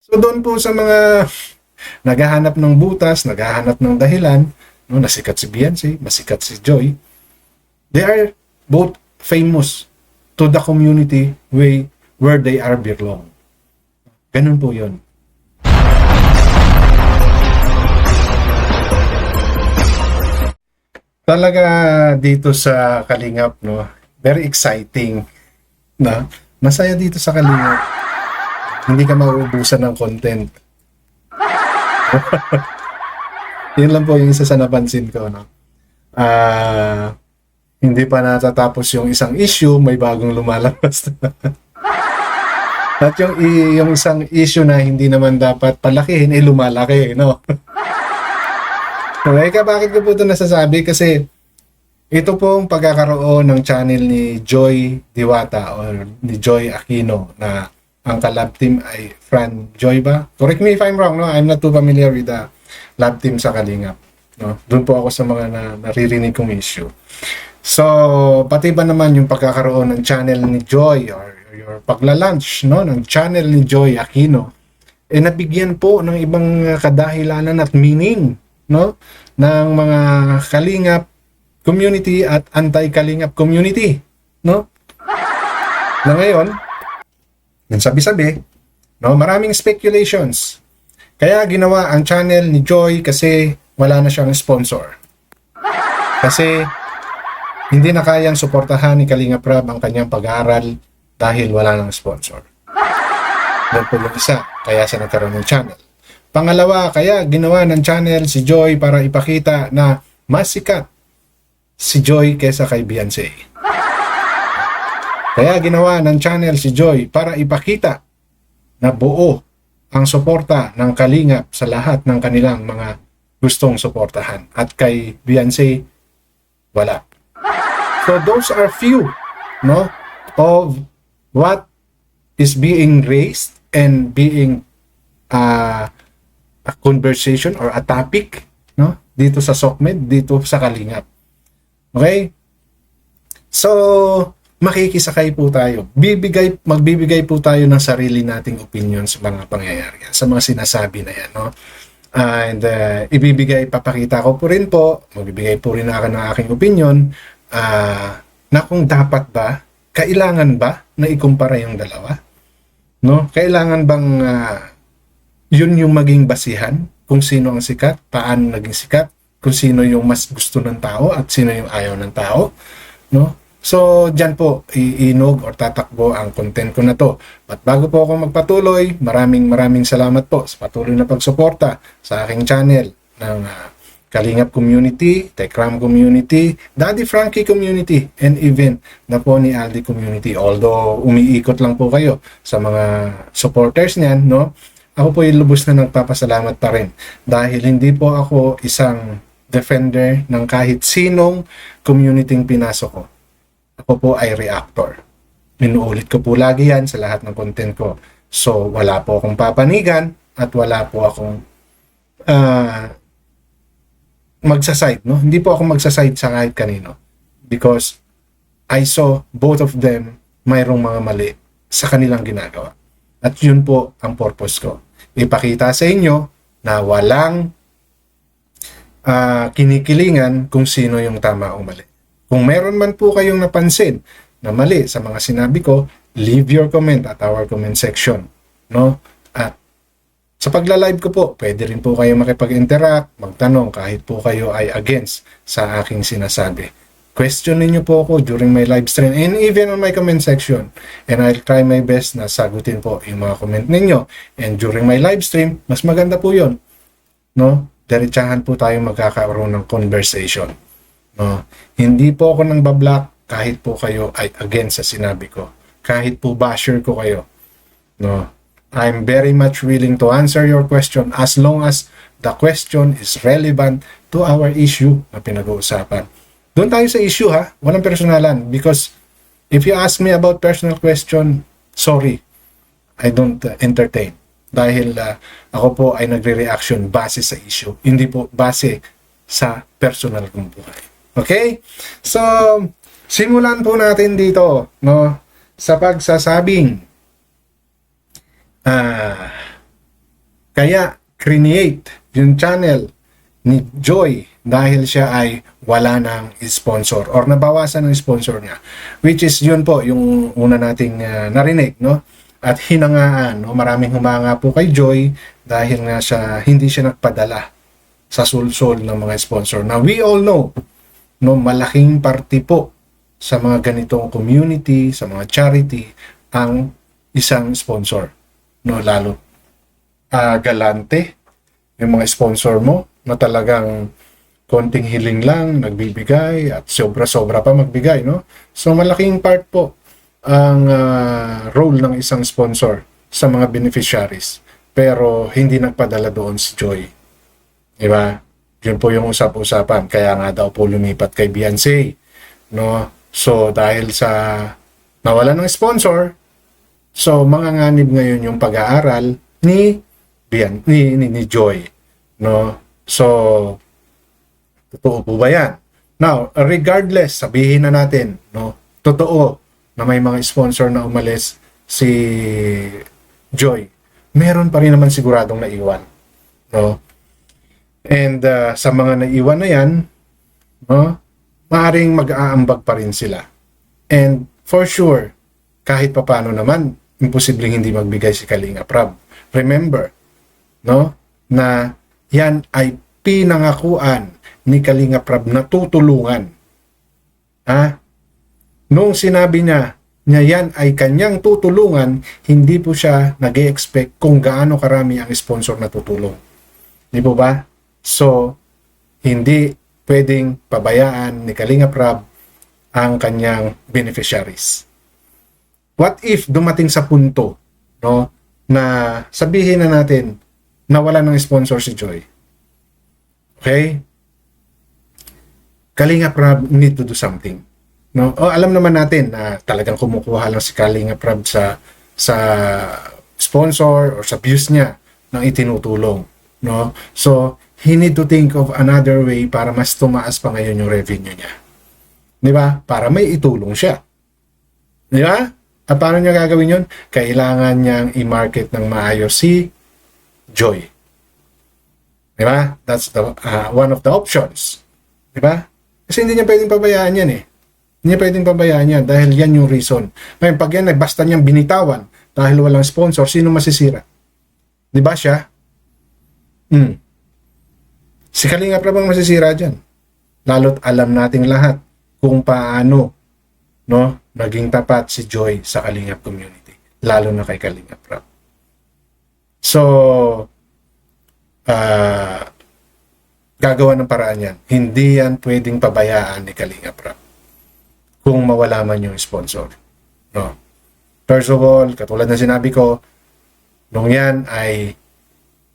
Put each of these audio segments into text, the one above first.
So doon po sa mga naghahanap ng butas, naghahanap ng dahilan, no, nasikat si Beyonce, masikat si Joy, they are both famous to the community where they are belong. Ganun po yun. Talaga dito sa Kalingap, no, very exciting na masaya dito sa Kalingap. Hindi ka mauubusan ng content. Yun lang po yung isa sa napansin ko, no. Hindi pa natatapos yung isang issue, may bagong lumalabas. At yung isang issue na hindi naman dapat palakihin, lumalaki, no. Okay, bakit ko po ito nasasabi? Kasi ito pong pagkakaroon ng channel ni Joy Diwata or ni Joy Aquino na ang ka-lab team ay Fran Joy ba? Correct me if I'm wrong, no? I'm not too familiar with the lab team sa Kalingap. No? Doon po ako sa mga naririnig kong issue. So, pati ba naman yung pagkakaroon ng channel ni Joy or your pagla-launch, no, ng channel ni Joy Aquino, nabigyan po ng ibang kadahilanan at meaning, no, ng mga Kalingap community at anti-Kalingap community, no? Na ngayon, yung sabi-sabi, no, maraming speculations. Kaya ginawa ang channel ni Joy kasi wala na siyang sponsor. Kasi hindi na kayang suportahan ni Kalingap Rab ang kanyang pag-aaral dahil wala nang sponsor. Yan po yung isa, kaya siya nagkaroon ng channel. Pangalawa, kaya ginawa ng channel si Joy para ipakita na mas sikat si Joy kesa kay Beyonce. Kaya ginawa ng channel si Joy para ipakita na buo ang suporta ng Kalingap sa lahat ng kanilang mga gustong suportahan. At kay Beyonce, wala. So those are few, no, of what is being raised and being a conversation or a topic, no, dito sa SOCMED, dito sa Kalingap. Okay? So, makikisakay po tayo. Magbibigay po tayo ng sarili nating opinion sa mga pangyayari, sa mga sinasabi na yan, no? And papakita ko po rin po, magbibigay po rin ako ng aking opinion na kung dapat ba, kailangan ba na ikumpara yung dalawa? No? Kailangan bang yun yung maging basihan kung sino ang sikat, paano naging sikat, kung sino yung mas gusto ng tao at sino yung ayaw ng tao, no? So, dyan po, iinog or tatakbo ang content ko na to. At bago po ako magpatuloy, maraming salamat po sa patuloy na pagsuporta sa aking channel ng Kalingap Community, Tekram Community, Daddy Frankie Community, and even na po ni Aldi Community. Although, umiikot lang po kayo sa mga supporters niyan, no? Ako po yung lubos na nagpapasalamat pa rin. Dahil hindi po ako isang defender ng kahit sinong community pinasok ko. Ako po ay reactor. Minuulit ko po lagi yan sa lahat ng content ko. So, wala po akong papanigan at wala po akong magsaside, no? Hindi po ako magsaside sa kahit kanino. Because I saw both of them mayroong mga mali sa kanilang ginagawa. At yun po ang purpose ko. Ipakita sa inyo na walang kinikilingan kung sino yung tama o mali. Kung meron man po kayong napansin na mali sa mga sinabi ko, leave your comment at our comment section, no? At sa pagla-live ko po, pwede rin po kayo makipag-interact, magtanong kahit po kayo ay against sa aking sinasabi. Question niyo po ako during my live stream and even on my comment section. And I'll try my best na sagutin po yung mga comment ninyo. And during my live stream, mas maganda po yun, no? Diretsahan po tayo magkakaroon ng conversation. No? Hindi po ako nang bablock kahit po kayo ay against sa sinabi ko. Kahit po basher ko kayo. No? I'm very much willing to answer your question as long as the question is relevant to our issue na pinag-uusapan. Doon tayo sa issue ha, walang personalan. Because if you ask me about personal question, sorry, I don't entertain. Dahil ako po ay nagre-reaction base sa issue, hindi po base sa personal kong buhay. Okay? So, simulan po natin dito, no, sa pagsasabing Kaya create yung channel ni Joy dahil siya ay wala ng sponsor or nabawasan ng sponsor niya, which is yun po yung una nating narinig, no? At hinangaan, no? Maraming humanga po kay Joy dahil nga hindi siya nagpadala sa sulsol ng mga sponsor. Now we all know, no, malaking parte po sa mga ganitong community, sa mga charity ang isang sponsor, no? Lalo galante yung mga sponsor mo na talagang konting hiling lang nagbibigay at sobra-sobra pa magbigay, no? So malaking part po ang role ng isang sponsor sa mga beneficiaries, pero hindi nagpadala doon si Joy, di ba? Yun po yung usap-usapan, kaya nga daw po lumipat kay Beyonce, no? So dahil sa nawala ng sponsor, so manganganib ngayon yung pag-aaral ni Joy, no? So totoo po ba yan? Now, regardless, sabihin na natin, no, totoo na may mga sponsor na umalis si Joy, meron pa rin naman siguradong naiwan, no? And sa mga naiwan na yan, no, maaring mag-aambag pa rin sila. And for sure, kahit papano naman, imposibleng hindi magbigay si Kalinga Prab. Remember, no, na yan ay pinangakuan ni Kalinga Prab na tutulungan. Nung sinabi niya yan ay kanyang tutulungan, hindi po siya nag-e-expect kung gaano karami ang sponsor na tutulong. Di po ba? So, hindi pwedeng pabayaan ni Kalinga Prab ang kanyang beneficiaries. What if dumating sa punto, no, na sabihin na natin na wala ng sponsor si Joy? Okay? Kalinga Prab need to do something. No? O, alam naman natin na talagang kumukuha lang si Kalinga Prab sa sponsor or sa views niya ng itinutulong, no? So, he need to think of another way para mas tumaas pa ngayon yung revenue niya. Di ba? Para may itulong siya. Di ba? At paano niya gagawin yun? Kailangan niyang i-market ng maayos si Joy. Di ba? That's one of the options. Di ba? Kasi hindi niya pwedeng pabayaan yan eh. Hindi niya pwedeng pabayaan yan dahil yan yung reason. Ngayon, pag yan basta niyang binitawan dahil walang sponsor, sino masisira? Di ba siya? Si Kalinga Prab ang masisira dyan. Lalo't alam nating lahat kung paano, no, naging tapat si Joy sa Kalingap community. Lalo na kay Kalinga Prab. So, gagawa ng paraan yan. Hindi yan pwedeng pabayaan ni Kalinga Prab kung mawala man yung sponsor. No. First of all, katulad na sinabi ko, nung yan ay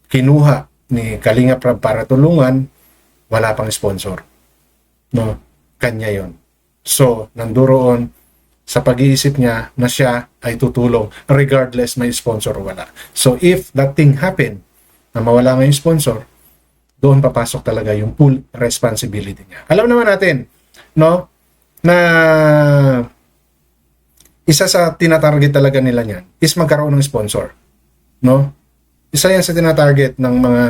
kinuha ni Kalinga Prab para tulungan, wala pang sponsor. No, kanya yon. So, nanduroon sa pag-iisip niya na siya ay tutulong regardless may sponsor o wala. So, if that thing happen na mawala nga yung sponsor, doon papasok talaga yung full responsibility niya. Alam naman natin, no, na isa sa tinatarget talaga nila niyan is magkaroon ng sponsor. No? Isa yan sa tinatarget ng mga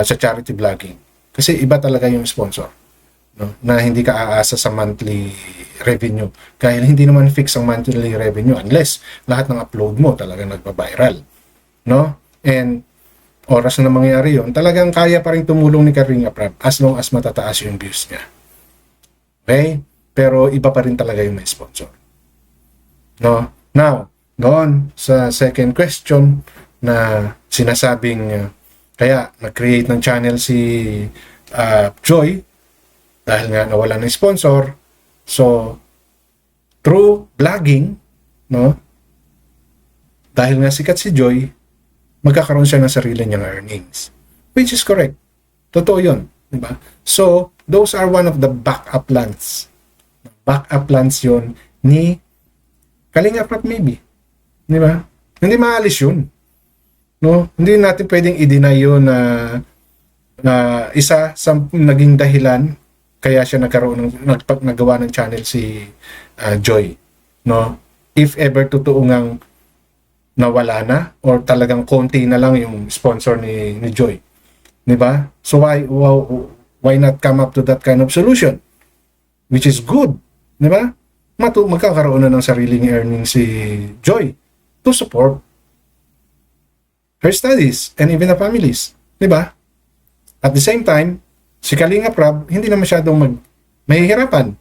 sa charity vlogging. Kasi iba talaga yung sponsor, no? Na hindi ka aasa sa monthly revenue. Dahil hindi naman fix ang monthly revenue unless lahat ng upload mo talagang nagpa-viral. No? And oras na mangyari yun, talagang kaya pa rin tumulong ni Kalinga Prab as long as matataas yung views niya. Okay? Pero iba pa rin talaga yung may sponsor. No? Now, doon sa second question, na sinasabing kaya nag-create ng channel si Joy dahil nga nawala ng sponsor. So, through vlogging, no, dahil nga sikat si Joy, magkakaroon siya ng sarili niyang earnings. Which is correct. Totoo yun. Diba? So, those are one of the backup plans. Backup plans yun ni Kalinga Prab maybe. Diba? Hindi maalis yun. No, hindi natin pwedeng i-deny yun na isa sa naging dahilan kaya siya nagawa ng channel si Joy. No, if ever totoo ngang nawala na or talagang konti na lang yung sponsor ni Joy. 'Di ba? So why not come up to that kind of solution? Which is good, 'di ba? Magkakaroon na ng sariling earnings si Joy to support her studies and even the families, 'di ba? At the same time, si Kalinga Prab hindi na masyadong mahihirapan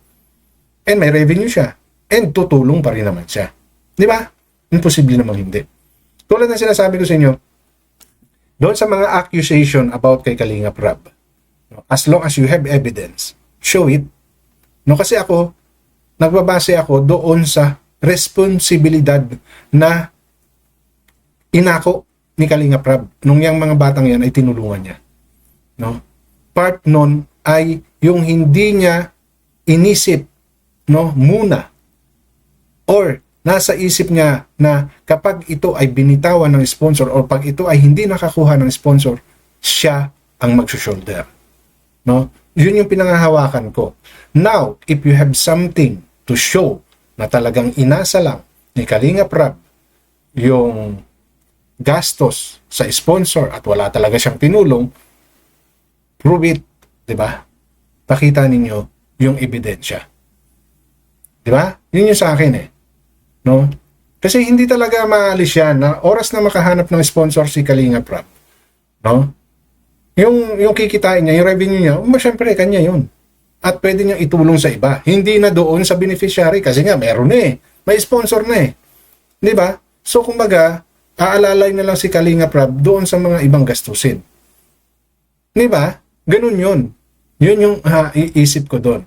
and may revenue siya and tutulong pa rin naman siya, 'di ba? Imposible namang hindi. Tulad ng sinasabi ko sa inyo, doon sa mga accusation about kay Kalinga Prab, as long as you have evidence, show it. No, kasi ako, nagbabase ako doon sa responsibilidad na inako ni Kalinga Prab nung yung mga batang yan ay tinulungan niya. No? Part nun ay yung hindi niya inisip, no, muna, or nasa isip niya na kapag ito ay binitawan ng sponsor or pag ito ay hindi nakakuha ng sponsor, siya ang magsushoulder. No? Yun yung pinangahawakan ko. Now, if you have something to show na talagang inasa lang ni Kalinga Prab yung gastos sa sponsor at wala talaga siyang tinulong, prove it, 'di ba? Pakita ninyo yung ebidensya. 'Di ba? Yun yung sa akin eh. No? Kasi hindi talaga maalis yan na oras na makahanap ng sponsor si Kalinga Prab. No? Yung kikitain niya, yung revenue niya, syempre kanya yun. At pwede niyang itulong sa iba. Hindi na doon sa beneficiary kasi nga meron na eh. May sponsor na eh. 'Di ba? So kumbaga, aalalay na lang si Kalinga Prab doon sa mga ibang gastusin. 'Di ba? Ganun yun. Yun yung iisip ko doon.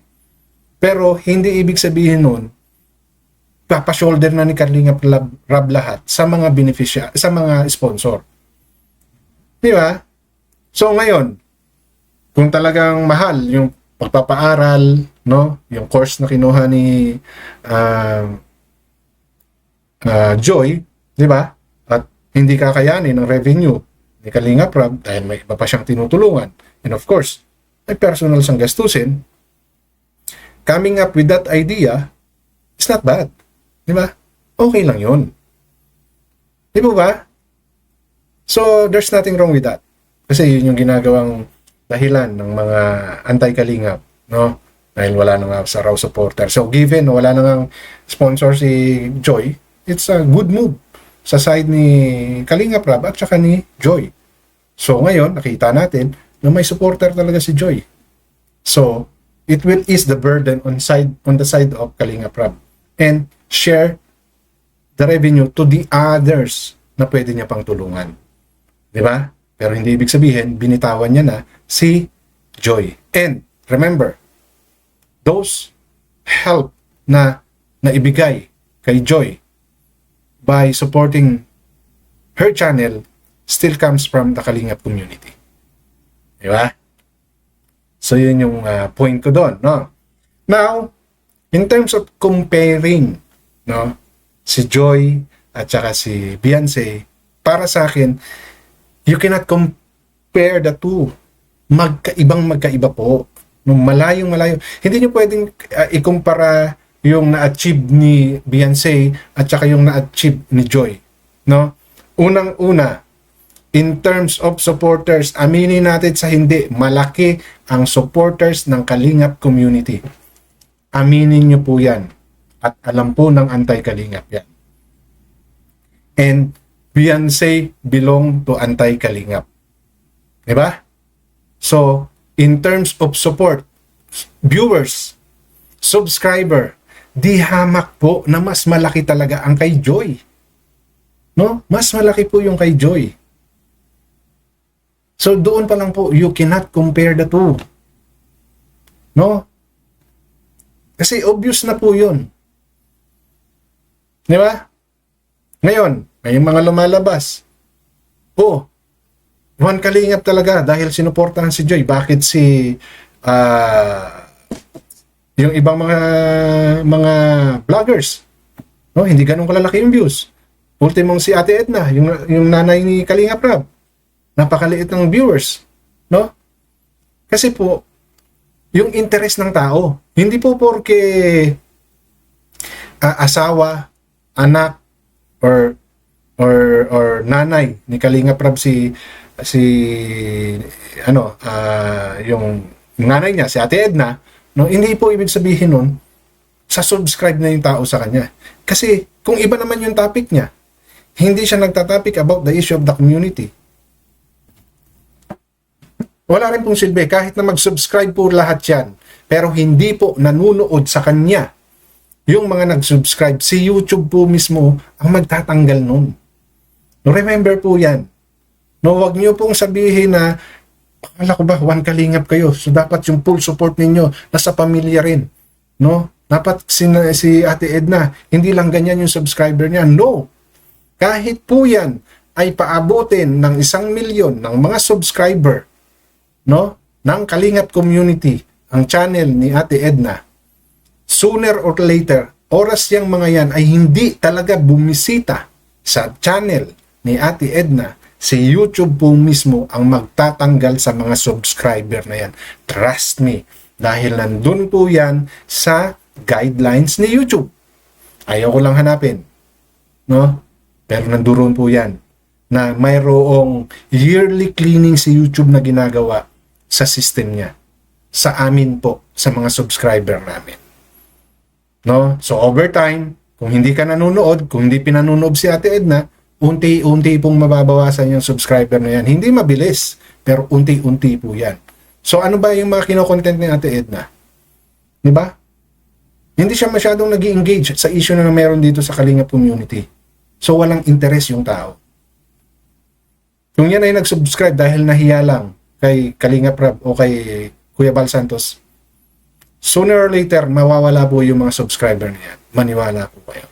Pero hindi ibig sabihin nun papa-shoulder na ni Kalinga Prab lahat sa mga sa mga sponsor. Di ba? So ngayon, kung talagang mahal yung pagpapaaral, no, yung course na kinuha ni Joy, di ba? At hindi kakayanin ng revenue ni Kalinga Prab dahil may iba pa siyang tinutulungan. And of course, may personal siyang gastusin. Coming up with that idea is not bad. Di ba? Okay lang yun. Di ba? So, there's nothing wrong with that. Kasi yun yung ginagawang dahilan ng mga anti-Kalingap, no? Dahil wala na nga sa raw supporter. So, given wala na nga sponsor si Joy, it's a good move sa side ni Kalinga Prab at saka ni Joy. So, ngayon, nakita natin na may supporter talaga si Joy. So, it will ease the burden on the side of Kalinga Prab and share the revenue to the others na pwede niya pang tulungan. Di ba? Pero hindi ibig sabihin, binitawan niya na si Joy. And remember, those help na naibigay kay Joy by supporting her channel still comes from the Kalingap community. Di ba? So, yun yung point ko doon, no? Now, in terms of comparing, no, si Joy at saka si Beyonce, para sa akin, you cannot compare the two. Magkaiba po. Malayong malayo. Hindi nyo pwedeng ikumpara yung na-achieve ni Beyonce at saka yung na-achieve ni Joy. No? Unang-una, in terms of supporters, aminin natin sa hindi, malaki ang supporters ng Kalingap community. Aminin nyo po yan. At alam po ng anti-Kalingap yan. And Beyonce belong to anti-Kalingap. Diba? So, in terms of support, viewers, subscriber, di hamak po na mas malaki talaga ang kay Joy. No? Mas malaki po yung kay Joy. So, doon pa lang po, you cannot compare the two. No? Kasi obvious na po yun. Di ba? Ngayon, may mga lumalabas. Oh, Juan Kalingap talaga dahil sinuportahan si Joy. Bakit si yung ibang mga vloggers, no, hindi ganun kalalaki yung views. Ultimong si Ate Edna, yung nanay ni Kalingap Prab. Napakaliit ng viewers, no? Kasi po yung interest ng tao, hindi po porke asawa, anak, or or nanay ni Kalinga Prab si yung nanay niya, si Ate Edna, no, hindi po ibig sabihin nun sa subscribe na yung tao sa kanya. Kasi kung iba naman yung topic niya, hindi siya nagtatopic about the issue of the community, wala rin pong silbi kahit na mag-subscribe po lahat yan, pero hindi po nanunood sa kanya yung mga nag-subscribe. Si YouTube po mismo ang magtatanggal nun. No, remember po yan. No, wag niyo pong sabihin na akala ko ba, one kalingap kayo. So, dapat yung full support ninyo nasa pamilya rin. No? Dapat si Ate Edna, hindi lang ganyan yung subscriber niya. No. Kahit po yan ay paabutin ng 1 milyon ng mga subscriber, no, ng Kalingap community, ang channel ni Ate Edna, sooner or later, oras yang mga yan ay hindi talaga bumisita sa channel ni Ate Edna, si YouTube po mismo ang magtatanggal sa mga subscriber na yan. Trust me. Dahil nandun po yan sa guidelines ni YouTube. Ayaw ko lang hanapin. No? Pero nandoon po yan. Na mayroong yearly cleaning si YouTube na ginagawa sa system niya. Sa amin po. Sa mga subscriber namin. No? So over time, kung hindi ka nanonood, kung hindi pinanunood si Ate Edna, unti-unti pong mababawasan yung subscriber na yan. Hindi mabilis, pero unti-unti po yan. So ano ba yung mga kinokontent ni Ate Edna? Diba? Hindi siya masyadong nag-engage sa issue na meron dito sa Kalingap community. So walang interest yung tao. Kung yan ay nag-subscribe dahil nahiya lang kay Kalingap Rab o kay Kuya Bal Santos, sooner or later, mawawala po yung mga subscriber niya. Maniwala po kayo.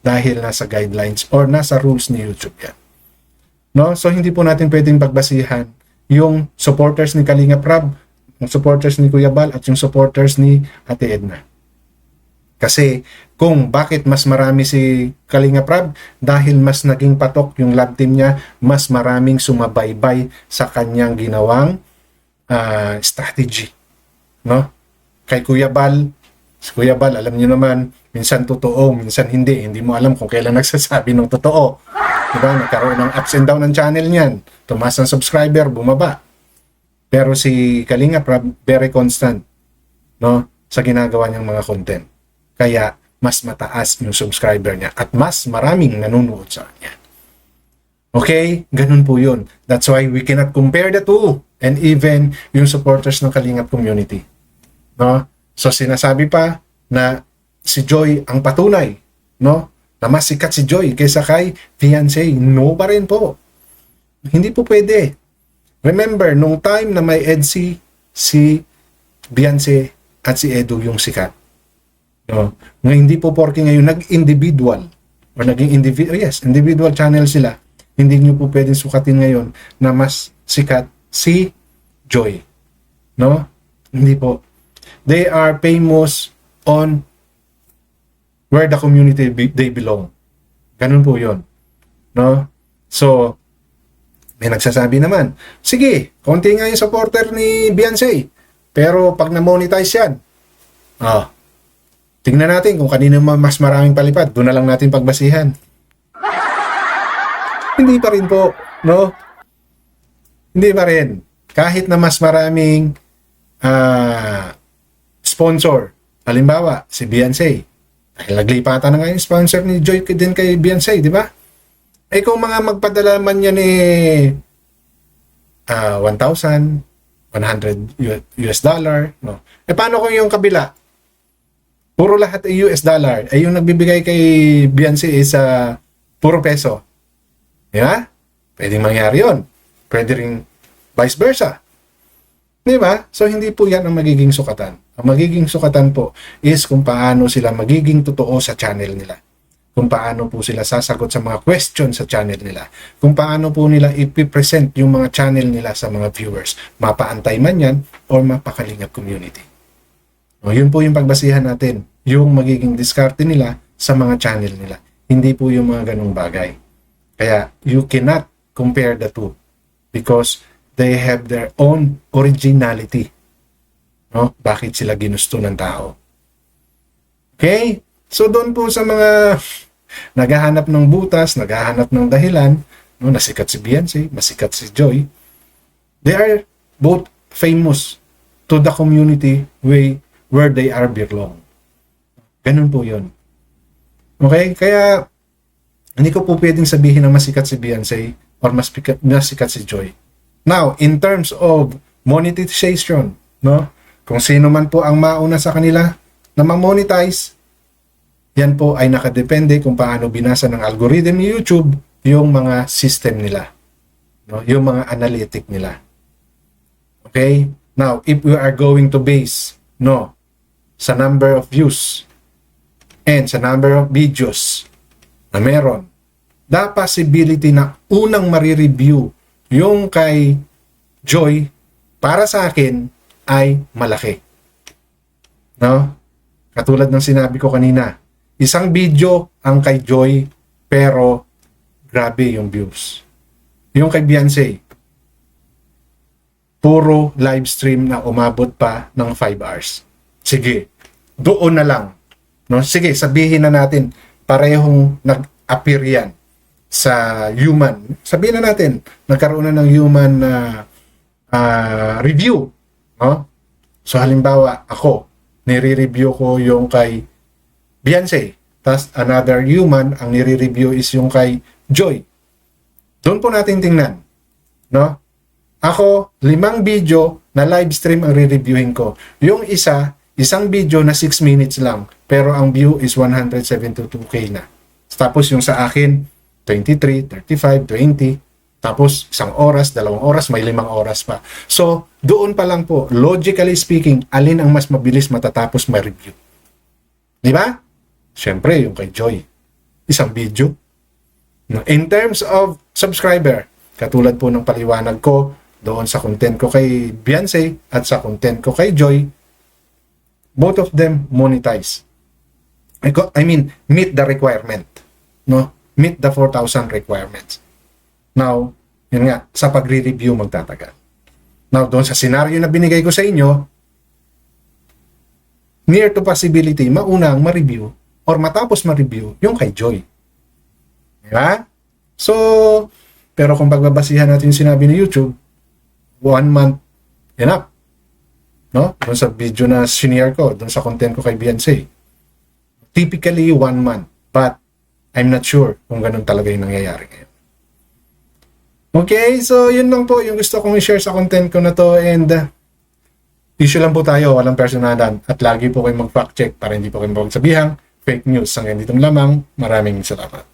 Dahil nasa guidelines or nasa rules ni YouTube yan. No? So, hindi po natin pwedeng pagbasihan yung supporters ni Kalingap Rab, yung supporters ni Kuya Bal, at yung supporters ni Ate Edna. Kasi, kung bakit mas marami si Kalingap Rab, dahil mas naging patok yung lab team niya, mas maraming sumabaybay sa kanyang ginawang strategy. No? Kay Kuya Bal, si Kuya Bal, alam niyo naman, minsan totoo, minsan hindi. Hindi mo alam kung kailan nagsasabi ng totoo. Diba? Nagkaroon ng ups and down ng channel niyan. Tumaas ang subscriber, bumaba. Pero si Kalingap Rab, very constant, no, sa ginagawa niyang mga content. Kaya, mas mataas yung subscriber niya at mas maraming nanonood sa kanya. Okay? Ganun po yun. That's why we cannot compare the two. And even yung supporters ng Kalingap community. No? So, sinasabi pa na si Joy ang patunay, no? Na mas sikat si Joy kaysa kay fiancé. No pa rin po. Hindi po pwede. Remember, nung time na may EDC, si Beyonce at si Edu yung sikat. No? Nga hindi po porke ngayon nag-individual or naging individual channel sila, hindi nyo po pwedeng sukatin ngayon na mas sikat si Joy. No? Hindi po. They are famous on where the community they belong. Ganun po yun. No? So, may nagsasabi naman, sige, konti nga yung supporter ni Beyonce, pero pag na-monetize yan, tingnan natin kung kanino mas maraming palipad, doon na lang natin pagbasihan. Hindi pa rin po, no? Hindi pa rin. Kahit na mas maraming sponsor, halimbawa, si Beyonce, dahil naglipatan na nga yung sponsor ni Joy din kay Beyonce, di ba? Eh kung mga magpadala man yan $1,100 US dollar, no? Eh paano kung yung kabila? Puro lahat ay US dollar, ay yung nagbibigay kay Beyonce is puro peso. Di ba? Pwedeng mangyari yun. Pwede rin vice versa. Di ba? So hindi po yan ang magiging sukatan. Ang magiging sukatan po is kung paano sila magiging totoo sa channel nila. Kung paano po sila sasagot sa mga questions sa channel nila. Kung paano po nila ipipresent yung mga channel nila sa mga viewers. Mapaantay man yan or mapakalingap community. O, yun po yung pagbasihan natin. Yung magiging diskarte nila sa mga channel nila. Hindi po yung mga ganung bagay. Kaya you cannot compare the two. Because they have their own originality. No? Bakit sila ginusto ng tao? Okay? So doon po sa mga Naghahanap ng butas, naghahanap ng dahilan, no, nasikat si Beyonce, masikat si Joy. They are both famous to the community where they are belong. Ganun po yun. Okay? Kaya, hindi ko po pwedeng sabihin na masikat si Beyonce or masikat si Joy. Now, in terms of monetization, no? Kung sino man po ang mauna sa kanila na ma-monetize, yan po ay nakadepende kung paano binasa ng algorithm ni YouTube yung mga system nila, no? Yung mga analytic nila. Okay? Now, if we are going to base, no, sa number of views and sa number of videos na meron, the possibility na unang marireview yung kay Joy para sa akin ay malaki. No? Katulad ng sinabi ko kanina, isang video ang kay Joy pero grabe yung views. Yung kay Beyonce, puro live stream na umabot pa ng 5 hours. Sige, doon na lang. No? Sige, sabihin na natin, parehong nag-appear yan sa human. Sabihin na natin, nagkaroon na ng human review. No? So halimbawa, ako, nire-review ko yung kay Beyonce. Tapos another human, ang nire-review is yung kay Joy. Doon po natin tingnan. No? Ako, 5 video na live stream ang re-reviewin ko. Yung isang video na 6 minutes lang, pero ang view is 172k na. Tapos yung sa akin, 23, 35, 20, tapos 1 oras, 2 oras, may 5 oras pa. So, doon pa lang po, logically speaking, alin ang mas mabilis matatapos ma-review? Di ba? Siyempre, yung kay Joy. Isang video. In terms of subscriber, katulad po ng paliwanag ko, doon sa content ko kay Beyonce at sa content ko kay Joy, both of them monetize. I mean, meet the requirement. No? Meet the 4,000 requirements. Now, yun nga, sa pagre-review magtatagal. Now, doon sa scenario na binigay ko sa inyo, near to possibility, mauna ang ma-review or matapos ma-review yung kay Joy. Diba? So, pero kung pagbabasihan natin yung sinabi ni YouTube, 1 month, enough. No? Doon sa video na shinare ko, doon sa content ko kay Beyonce. Typically, 1 month. But, I'm not sure kung ganun talaga yung nangyayari ngayon. Okay, so yun lang po yung gusto kong i-share sa content ko na to, and issue lang po tayo, walang personalan, at lagi po kayong mag-fact check para hindi po kayo magsabihang fake news. Hanggang ditong lamang, maraming salamat.